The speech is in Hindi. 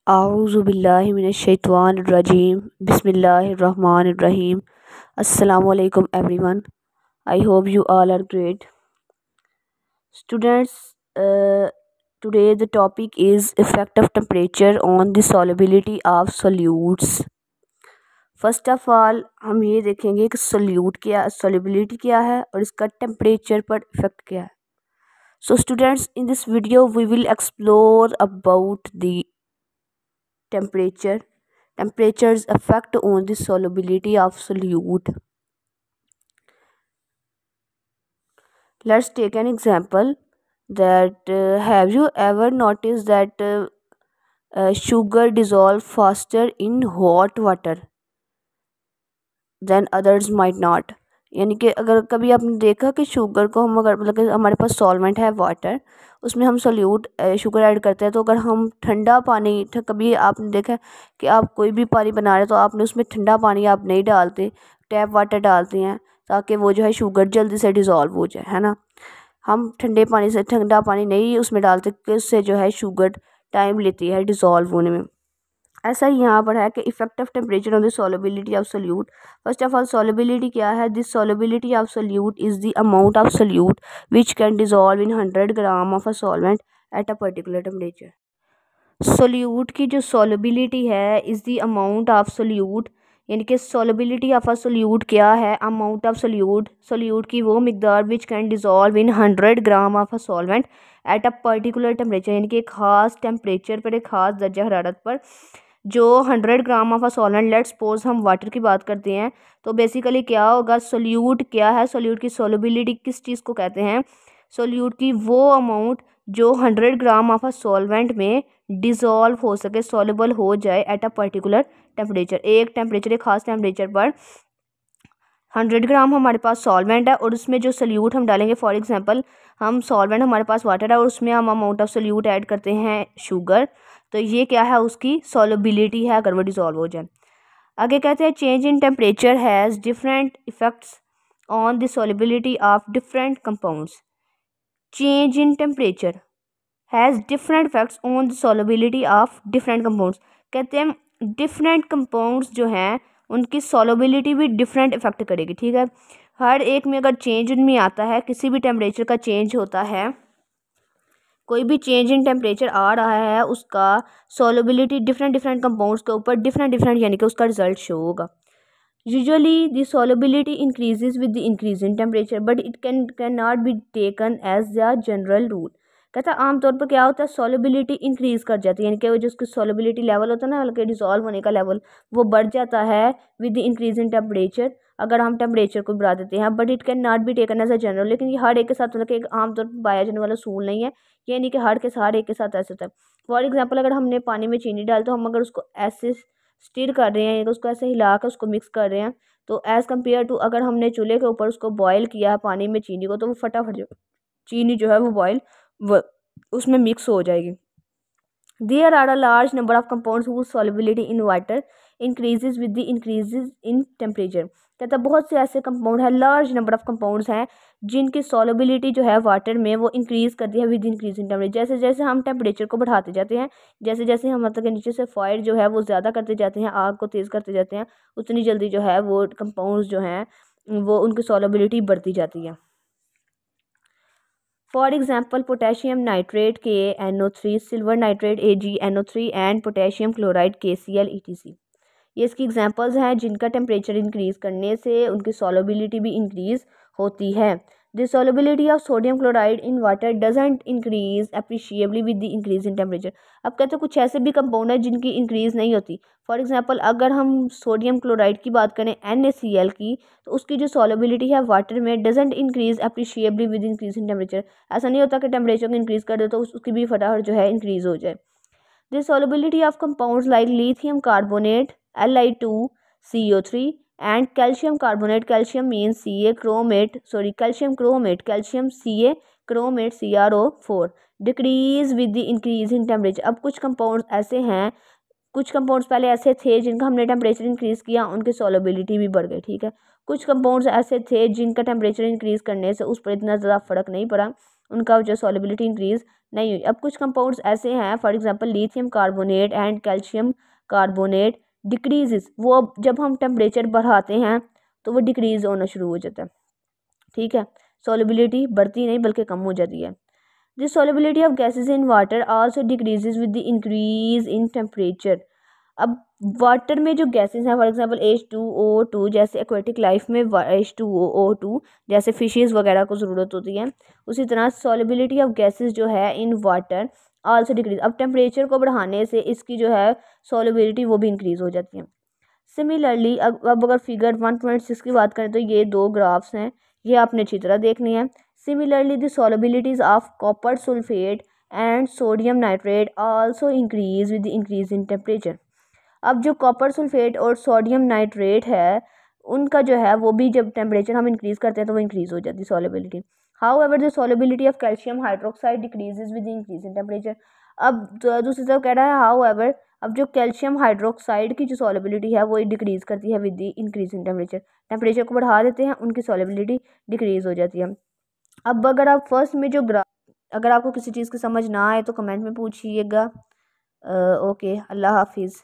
आऊज़ुबिल्लाहि मिनश्शैतानिर्रजीम बिस्मिल्लाहिर्रहमानिर्रहीम। अस्सलामु अलैकुम everyone. I hope you all are great. Students, today the topic is effect of temperature on the solubility of solutes. First of all हम ये देखेंगे कि सोल्यूट क्या, solubility क्या है और इसका टेम्परेचर पर इफ़ेक्ट क्या है. So students, in this video we will explore about the temperature's effect on the solubility of solute. Let's take an example that have you ever noticed that sugar dissolve faster in hot water than others might not. यानी कि अगर कभी आपने देखा कि शुगर को हम अगर मतलब कि हमारे पास सॉल्वेंट है वाटर, उसमें हम सोल्यूट शुगर ऐड करते हैं, तो अगर हम ठंडा पानी कभी आपने देखा कि आप कोई भी पानी बना रहे हैं तो आपने उसमें ठंडा पानी आप नहीं डालते, टैप वाटर डालते हैं ताकि वो जो है शुगर जल्दी से डिज़ोल्व हो जाए, है ना. हम ठंडे पानी से ठंडा पानी नहीं उसमें डालते कि उससे जो है शुगर टाइम लेती है डिज़ोल्व होने में. ऐसा ही यहाँ पर है कि effect of temperature on the solubility of solute. First of all solubility क्या है. This solubility of solute is the amount of solute which can dissolve in 100 gram of a solvent at a particular temperature. Solute की जो सोल्युबिलिटी है is the amount of solute, यानी कि सोल्युबिलिटी ऑफ अ सोल्यूट क्या है. अमाउंट ऑफ सोल्यूट की वो मिकदार which can dissolve in 100 gram of a solvent at a particular temperature, यानी कि एक ख़ास टेम्परेचर पर, एक ख़ास दर्जा हरारत पर जो 100 gram of a solvent, let's suppose हम वाटर की बात करते हैं, तो बेसिकली क्या होगा. सोल्यूट क्या है. सोल्यूट की सोल्युबिलिटी किस चीज़ को कहते हैं. सोल्यूट की वो अमाउंट जो 100 ग्राम ऑफ अ सॉल्वेंट में डिज़ोल्व हो सके, सॉल्युबल हो जाए एट अ पर्टिकुलर टेम्परेचर. एक ख़ास टेम्परेचर पर 100 ग्राम हमारे पास सॉल्वेंट है और उसमें जो सोल्यूट हम डालेंगे, फॉर एग्जांपल हम सॉल्वेंट हमारे पास वाटर है और उसमें हम अमाउंट ऑफ सोल्यूट ऐड करते हैं शुगर, तो ये क्या है, उसकी सॉल्युबिलिटी है अगर वो डिज़ोल्व हो जाए. आगे कहते हैं change in temperature has different effects on the solubility of different compounds. Change in temperature has different effects on the solubility of different compounds. कहते हैं डिफरेंट कंपाउंड्स जो हैं उनकी सॉल्युबिलिटी भी डिफरेंट इफेक्ट करेगी. ठीक है, हर एक में अगर चेंज उनमें आता है, किसी भी टेम्परेचर का चेंज होता है, कोई भी चेंज इन टेम्परेचर आ रहा है, उसका सॉल्युबिलिटी डिफरेंट कंपाउंड्स के ऊपर डिफरेंट यानी कि उसका रिजल्ट शो होगा. Usually the solubility increases with the increase in temperature but it can not be taken as the general rule. कहता है आमतौर पर क्या होता है, सॉल्युबिलिटी इंक्रीज कर जाती है, यानी कि जो उसकी सॉल्युबिलिटी लेवल होता है ना, बल्कि डिजॉल्व होने का लेवल, वो बढ़ जाता है with the increase in temperature, अगर हम टेम्परेचर को बढ़ा देते हैं. But it can not be taken as a general, लेकिन ये हर एक के साथ मतलब कि एक आमतौर पर पाया जाने वाला सूल नहीं है, ये नहीं कि हर एक के साथ ऐसे होता है. फॉर एग्जाम्पल अगर हमने पानी में चीनी डाल, तो हम अगर उसको ऐसे स्टिर कर रहे हैं, उसको ऐसे हिला कर उसको मिक्स कर रहे हैं, तो एज़ कम्पेयर टू अगर हमने चूल्हे के ऊपर उसको बॉयल किया है पानी में चीनी को, तो वो फटाफट जो चीनी जो है वो बॉयल उसमें मिक्स हो जाएगी. There are a large number of compounds whose solubility in water increases with the increases in temperature. कहता है बहुत से ऐसे कंपाउंड है, लार्ज नंबर ऑफ कंपाउंड्स हैं जिनकी सॉल्युबिलिटी जो है वाटर में वो इंक्रीज करती है विद इंक्रीज इन टेम्परेचर. जैसे जैसे हम टेम्परेचर को बढ़ाते जाते हैं, जैसे जैसे हम मतलब के नीचे से फायर जो है वो ज़्यादा करते जाते हैं, आग को तेज़ करते जाते हैं, उतनी जल्दी जो है वो कंपाउंड्स जो हैं वो उनकी सॉल्युबिलिटी बढ़ती जाती है. For example potassium nitrate KNO3, silver nitrate AgNO3 and potassium chloride KCl ETC. ये इसकी एग्जांपल्स हैं जिनका टेम्परेचर इंक्रीज़ करने से उनकी सॉल्युबिलिटी भी इंक्रीज़ होती है. The solubility of sodium chloride in water doesn't increase appreciably with the increase in temperature. अब कहते हैं कुछ ऐसे भी कंपाउंड है जिनकी इंक्रीज़ नहीं होती. फॉर एग्जांपल अगर हम सोडियम क्लोराइड की बात करें NaCl की, तो उसकी जो सॉल्युबिलिटी है वाटर में doesn't increase appreciably with increase in temperature. ऐसा नहीं होता कि टेम्परेचर को इंक्रीज़ कर दे तो उसकी भी फटाफट जो है इंक्रीज़ हो जाए. The solubility of compounds like lithium carbonate Li2CO3 and calcium carbonate, calcium means calcium Ca chromate CrO4 decrease with the increase in temperature. अब कुछ कंपाउंड्स ऐसे हैं, कुछ कंपाउंड्स पहले ऐसे थे जिनका हमने टेम्परेचर इंक्रीज़ किया, उनकी सॉलिबिलिटी भी बढ़ गई, ठीक है। कुछ कंपाउंड्स ऐसे थे जिनका टेम्परेचर इंक्रीज़ करने से उस पर इतना ज़्यादा फ़र्क नहीं पड़ा, उनका जो सॉलिबिलिटी इंक्रीज़ नहीं हुई। अब कुछ कंपाउंड्स ऐसे हैं, for example lithium carbonate and calcium carbonate decreases, वो अब जब हम टेम्परेचर बढ़ाते हैं तो वो डिक्रीज़ होना शुरू हो जाता है, ठीक है। सॉलिबिलिटी बढ़ती नहीं बल्कि कम हो जाती है। The solubility of gases in water also decreases with the increase in temperature. अब वाटर में जो गैसेस हैं, फॉर एग्जांपल H2O2, जैसे एक्वेटिक लाइफ में H2O2 जैसे फिशेस वगैरह को ज़रूरत होती है, उसी तरह सॉलिबिलिटी ऑफ गैसेस जो है इन वाटर आल्सो डिक्रीज। अब टेम्परेचर को बढ़ाने से इसकी जो है सॉलिबिलिटी वो भी इंक्रीज़ हो जाती है। सिमिलरली अब अगर फिगर 1.6 की बात करें तो ये दो ग्राफ्स हैं, ये आपने अच्छी तरह देखनी है। Similarly the solubilities of copper sulphate and sodium nitrate also increase with the increase in temperature. अब जो कॉपर सल्फेट और सोडियम नाइट्रेट है, उनका जो है वो भी जब टेम्परेचर हम इंक्रीज़ करते हैं तो वो इंक्रीज़ हो जाती है solubility. How ever the solubility of calcium hydroxide decreases with increase in temperature. अब दूसरी तरफ कह रहा है हाउ एवर, अब जो कैल्शियम हाइड्रोक्साइड की जो सॉलिबिलिटी है वो डिक्रीज़ करती है with the increase in temperature. Temperature को बढ़ा देते हैं, उनकी सॉलिबिलिटी डिक्रीज़ हो जाती है। अब अगर आप फर्स्ट में जो अगर आपको किसी चीज़ की समझ ना आए तो कमेंट में पूछिएगा। ओके, अल्लाह हाफिज़।